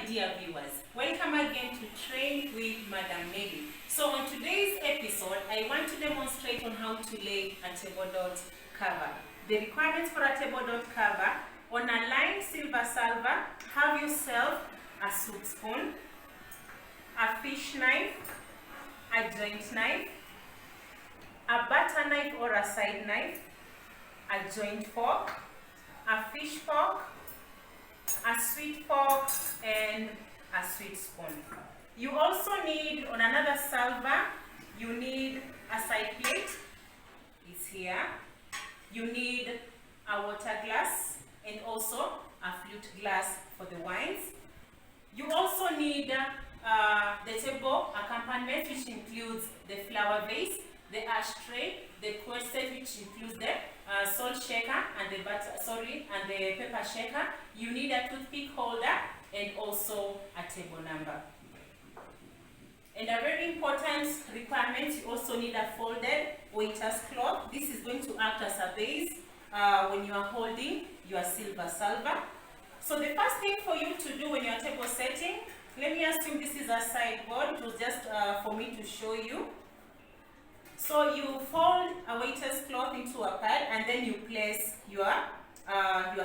dear viewers, welcome again to Train with Madam Mary. So on today's episode, I want to demonstrate on how to lay a tabletop cover. The requirements for a tabletop cover: on a lined silver salver, have yourself a soup spoon, a fish knife, a joint knife, a butter knife or a side knife, a joint fork, a fish fork, a sweet fork, and a sweet spoon. You also need, on another salver, you need a side plate. It's here. You need a water glass and also a flute glass for the wines. You also need the table accompaniment, which includes the flower vase, the ashtray, the corset, which includes the salt shaker and the pepper shaker. You need a toothpick holder and also a table number. And a very important requirement, you also need a folded waiter's cloth. This is going to act as a base when you are holding your silver salver. So the first thing for you to do when you are table setting, let me assume this is a sideboard. It was just for me to show you. So you fold a waiter's cloth into a pad and then you place your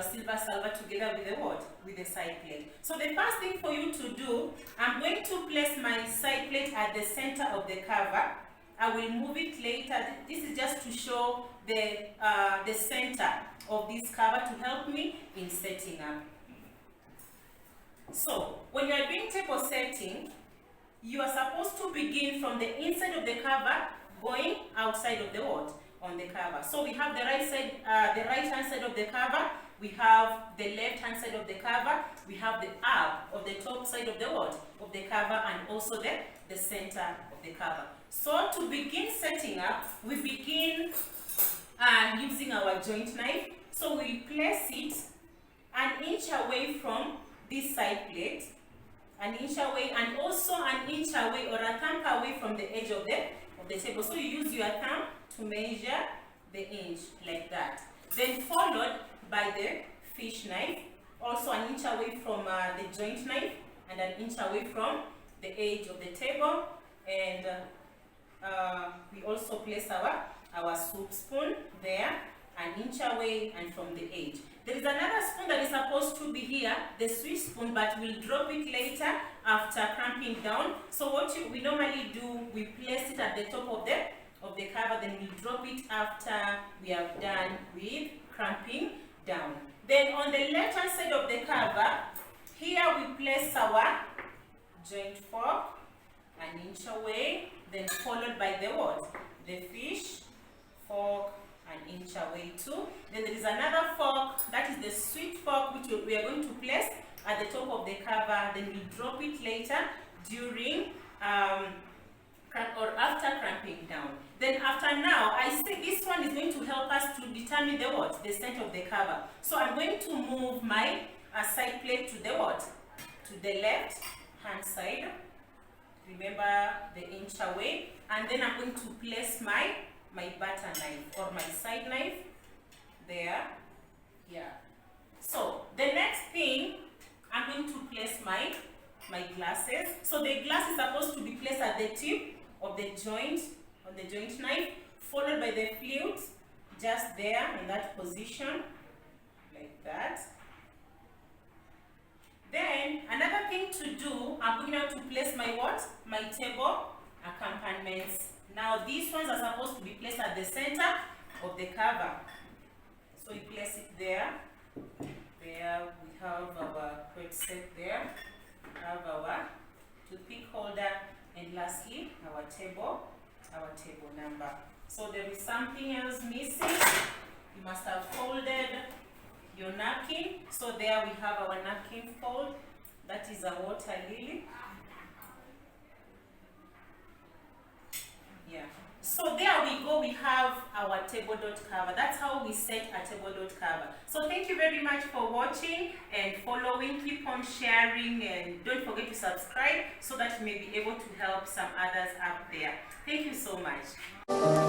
silver salver together with the what? With the side plate. So the first thing for you to do, I'm going to place my side plate at the center of the cover. I will move it later. This is just to show the center of this cover to help me in setting up. So when you are doing table setting, you are supposed to begin from the inside of the cover going outside of the what? On the cover. So we have the right hand side of the cover, we have the left hand side of the cover, we have the up of the top side of the what? Of the cover, and also the center of the cover. So to begin setting up, we begin using our joint knife. So we place it an inch away from this side plate, an inch away, and also an inch away or a thumb away from the edge of the table. So you use your thumb to measure the inch like that. Then followed by the fish knife, also an inch away from the joint knife and an inch away from the edge of the table. And we also place our soup spoon there, an inch away and from the edge. There is another spoon that is supposed to be here, the sweet spoon, but we'll drop it later after cramping down. So what we normally do, we place it at the top of the cover, then we drop it after we have done with cramping down. Then on the left hand side of the cover, here we place our joint fork an inch away, then followed by the what? The fish fork an inch away too. Then there is another fork, that is the sweet fork, which we are going to place at the top of the cover. Then we drop it later during or after cramping down. Then after now, I say this one is going to help us to determine the what? The center of the cover. So I'm going to move my side plate to the what? To the left hand side. Remember the inch away. And then I'm going to place my butter knife or my side knife there, here. So the next thing, I'm going to place my glasses. So the glass is supposed to be placed at the tip of the joint, on the joint knife, followed by the flute, just there in that position, like that. Then another thing to do, I'm going to place my what? My table accompaniments. Now these ones are supposed to be placed at the center of the cover. So you place it there. There we have our crate set there. We have our toothpick holder, and lastly our table number. So there is something else missing. You must have folded your napkin. So there we have our napkin fold. That is a water lily. Yeah. So there we go, we have our tabletop cover. That's how we set a tabletop cover. So thank you very much for watching and following. Keep on sharing and don't forget to subscribe so that you may be able to help some others out there. Thank you so much.